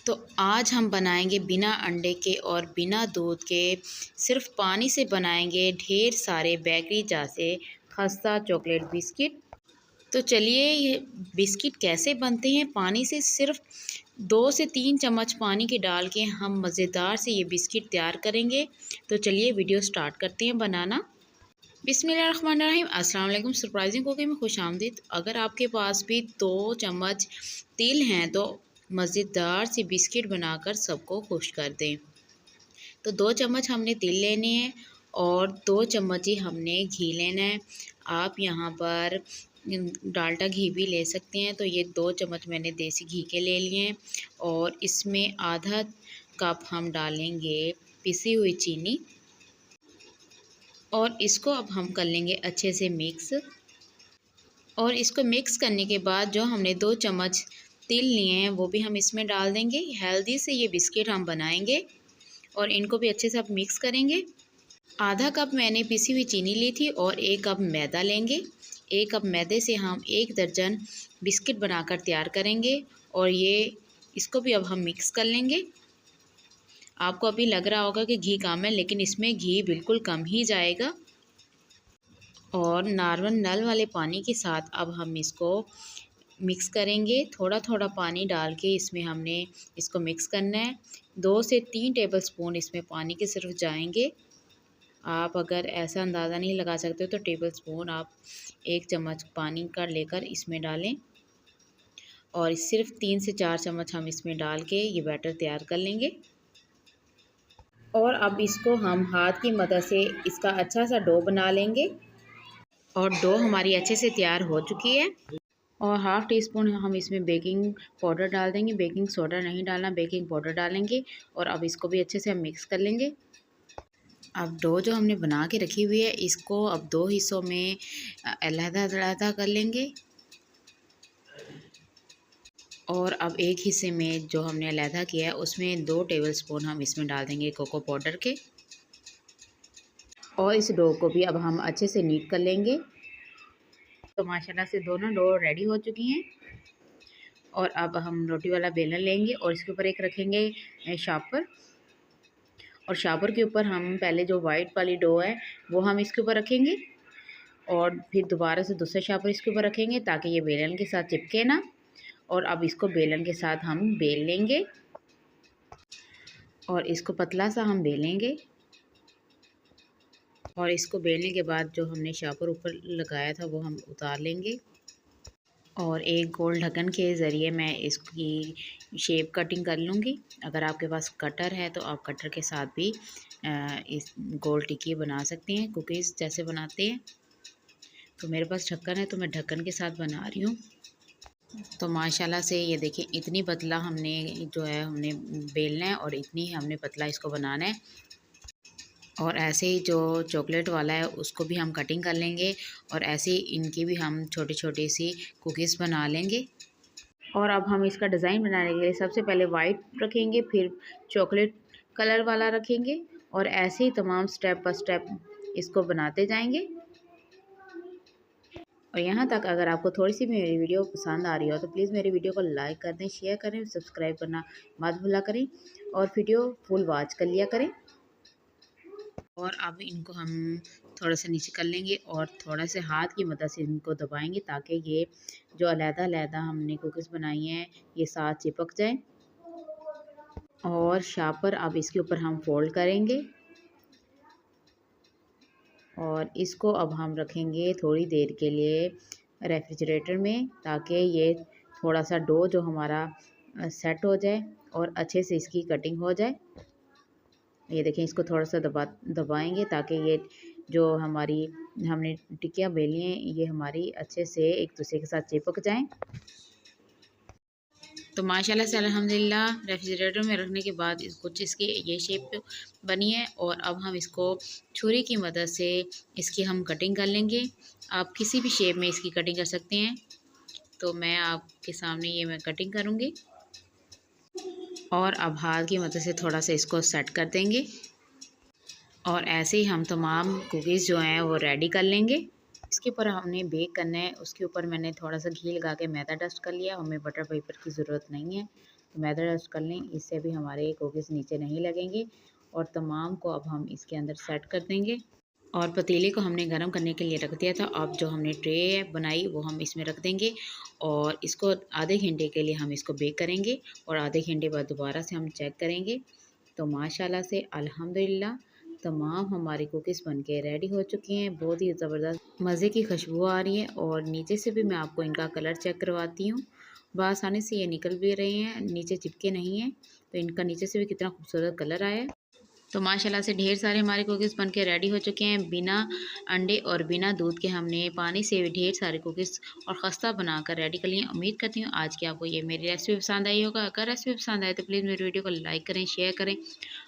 तो आज हम बनाएंगे बिना अंडे के और बिना दूध के, सिर्फ पानी से बनाएंगे ढेर सारे बेकरी जैसे खस्ता चॉकलेट बिस्किट। तो चलिए ये बिस्किट कैसे बनते हैं। पानी से सिर्फ 2 से 3 चम्मच पानी के डाल के हम मज़ेदार से ये बिस्किट तैयार करेंगे। तो चलिए वीडियो स्टार्ट करते हैं बनाना। बिस्मिल्लाहिर्रहमानिर्रहीम, अस्सलाम वालेकुम। सरप्राइजिंग कुकिंग में खुश आमदीद। अगर आपके पास भी 2 चम्मच तिल हैं तो मज़ेदार सी बिस्किट बनाकर सबको खुश कर दें। तो 2 चम्मच हमने तिल लेने हैं और 2 चम्मच ही हमने घी लेना है। आप यहाँ पर डाल्डा घी भी ले सकते हैं। तो ये 2 चम्मच मैंने देसी घी के ले लिए हैं और इसमें आधा कप हम डालेंगे पिसी हुई चीनी और इसको अब हम कर लेंगे अच्छे से मिक्स। और इसको मिक्स करने के बाद जो हमने 2 चम्मच तिल लिए हैं वो भी हम इसमें डाल देंगे। हेल्दी से ये बिस्किट हम बनाएंगे और इनको भी अच्छे से अब मिक्स करेंगे। आधा कप मैंने पिसी हुई चीनी ली थी और 1 कप मैदा लेंगे। 1 कप मैदे से हम 1 दर्जन बिस्किट बनाकर तैयार करेंगे और इसको भी अब हम मिक्स कर लेंगे। आपको अभी लग रहा होगा कि घी कम है, लेकिन इसमें घी बिल्कुल कम ही जाएगा। और नॉर्मल नल वाले पानी के साथ अब हम इसको मिक्स करेंगे। थोड़ा थोड़ा पानी डाल के इसमें हमने इसको मिक्स करना है। 2 से 3 टेबलस्पून इसमें पानी के सिर्फ जाएंगे। आप अगर ऐसा अंदाज़ा नहीं लगा सकते तो टेबलस्पून आप 1 चम्मच पानी का लेकर इसमें डालें और सिर्फ 3 से 4 चम्मच हम इसमें डाल के ये बैटर तैयार कर लेंगे। और अब इसको हम हाथ की मदद से इसका अच्छा सा डो बना लेंगे। और डो हमारी अच्छे से तैयार हो चुकी है। और हाफ़ टी स्पून हम इसमें बेकिंग पाउडर डाल देंगे। बेकिंग सोडा नहीं डालना, बेकिंग पाउडर डालेंगे। और अब इसको भी अच्छे से हम मिक्स कर लेंगे। अब डो जो हमने बना के रखी हुई है इसको अब 2 हिस्सों में अलहदा कर लेंगे। और अब एक हिस्से में जो हमने अलहदा किया है उसमें 2 टेबलस्पून हम इसमें डाल देंगे कोको पाउडर के। और इस डो को भी अब हम अच्छे से नीट कर लेंगे। तो माशाल्लाह से दोनों डो रेडी हो चुकी हैं। और अब हम रोटी वाला बेलन लेंगे और इसके ऊपर एक रखेंगे शापर। और शापर के ऊपर हम पहले जो वाइट वाली डो है वो हम इसके ऊपर रखेंगे और फिर दोबारा से दूसरा शापर इसके ऊपर रखेंगे ताकि ये बेलन के साथ चिपके ना। और अब इसको बेलन के साथ हम बेल लेंगे और इसको पतला सा हम बेलेंगे। और इसको बेलने के बाद जो हमने शापर ऊपर लगाया था वो हम उतार लेंगे। और एक गोल ढक्कन के ज़रिए मैं इसकी शेप कटिंग कर लूँगी। अगर आपके पास कटर है तो आप कटर के साथ भी इस गोल टिक्की बना सकते हैं, कुकीज़ जैसे बनाते हैं। तो मेरे पास ढक्कन है तो मैं ढक्कन के साथ बना रही हूँ। तो माशाल्लाह से ये देखिए इतनी पतला हमने जो है हमने बेलना है और इतनी हमने पतला इसको बनाना है। और ऐसे ही जो चॉकलेट वाला है उसको भी हम कटिंग कर लेंगे और ऐसे ही इनकी भी हम छोटी छोटी सी कुकीज़ बना लेंगे। और अब हम इसका डिज़ाइन बनाने के लिए सबसे पहले वाइट रखेंगे, फिर चॉकलेट कलर वाला रखेंगे और ऐसे ही तमाम स्टेप बाय स्टेप इसको बनाते जाएंगे। और यहाँ तक अगर आपको थोड़ी सी भी मेरी वीडियो पसंद आ रही हो तो प्लीज़ मेरी वीडियो को लाइक कर दें, शेयर करें, सब्सक्राइब करना मत भूला करें और वीडियो फुल वॉच कर लिया करें। और अब इनको हम थोड़ा सा नीचे कर लेंगे और थोड़ा से हाथ की मदद से इनको दबाएंगे ताकि ये जो अलहदा हमने कुकीज़ बनाई हैं ये साथ चिपक जाए। और शापर अब इसके ऊपर हम फोल्ड करेंगे और इसको अब हम रखेंगे थोड़ी देर के लिए रेफ्रिजरेटर में ताकि ये थोड़ा सा डो जो हमारा सेट हो जाए और अच्छे से इसकी कटिंग हो जाए। ये देखें इसको थोड़ा सा दबाएंगे ताकि ये जो हमारी हमने टिक्कियाँ बेली हैं ये हमारी अच्छे से एक दूसरे के साथ चिपक जाएं। तो माशाल्लाह से अल्हम्दुलिल्लाह रेफ्रिजरेटर में रखने के बाद कुछ इसकी ये शेप बनी है। और अब हम इसको छुरी की मदद से इसकी हम कटिंग कर लेंगे। आप किसी भी शेप में इसकी कटिंग कर सकते हैं। तो मैं आपके सामने ये मैं कटिंग करूँगी और अब हाथ की मदद से थोड़ा सा इसको सेट कर देंगे। और ऐसे ही हम तमाम कुकीज़ जो हैं वो रेडी कर लेंगे। इसके ऊपर हमने बेक करना है, उसके ऊपर मैंने थोड़ा सा घी लगा के मैदा डस्ट कर लिया। हमें बटर पेपर की ज़रूरत नहीं है। तो मैदा डस्ट कर लें, इससे भी हमारे कुकीज़ नीचे नहीं लगेंगे। और तमाम को अब हम इसके अंदर सेट कर देंगे। और पतीले को हमने गर्म करने के लिए रख दिया था। अब जो हमने ट्रे बनाई वो हम इसमें रख देंगे और इसको आधे घंटे के लिए हम इसको बेक करेंगे और आधे घंटे बाद दोबारा से हम चेक करेंगे। तो माशाल्लाह से अल्हम्दुलिल्लाह तमाम हमारी कुकीज़ बनके रेडी हो चुकी हैं। बहुत ही ज़बरदस्त मज़े की खुशबू आ रही है और नीचे से भी मैं आपको इनका कलर चेक करवाती हूँ। बआसानी से ये निकल भी रहे हैं, नीचे चिपके नहीं हैं। तो इनका नीचे से भी कितना खूबसूरत कलर आया है। तो माशाल्लाह से ढेर सारे हमारे कुकीज़ बनके रेडी हो चुके हैं। बिना अंडे और बिना दूध के हमने पानी से भी ढेर सारे कुकीज़ और खस्ता बनाकर रेडी कर लिए। उम्मीद करती हूँ आज की आपको ये मेरी रेसिपी पसंद आई होगा। अगर रेसिपी पसंद आए तो प्लीज़ मेरी वीडियो को लाइक करें, शेयर करें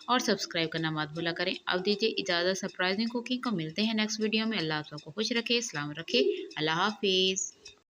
और सब्सक्राइब करना मत भूला करें। अब दीजिए इजाज़त सरप्राइजिंग कुकिंग को। मिलते हैं नेक्स्ट वीडियो में। अल्लाह आप सबको खुश रखे, सलाम रखे। अल्लाह हाफिज़।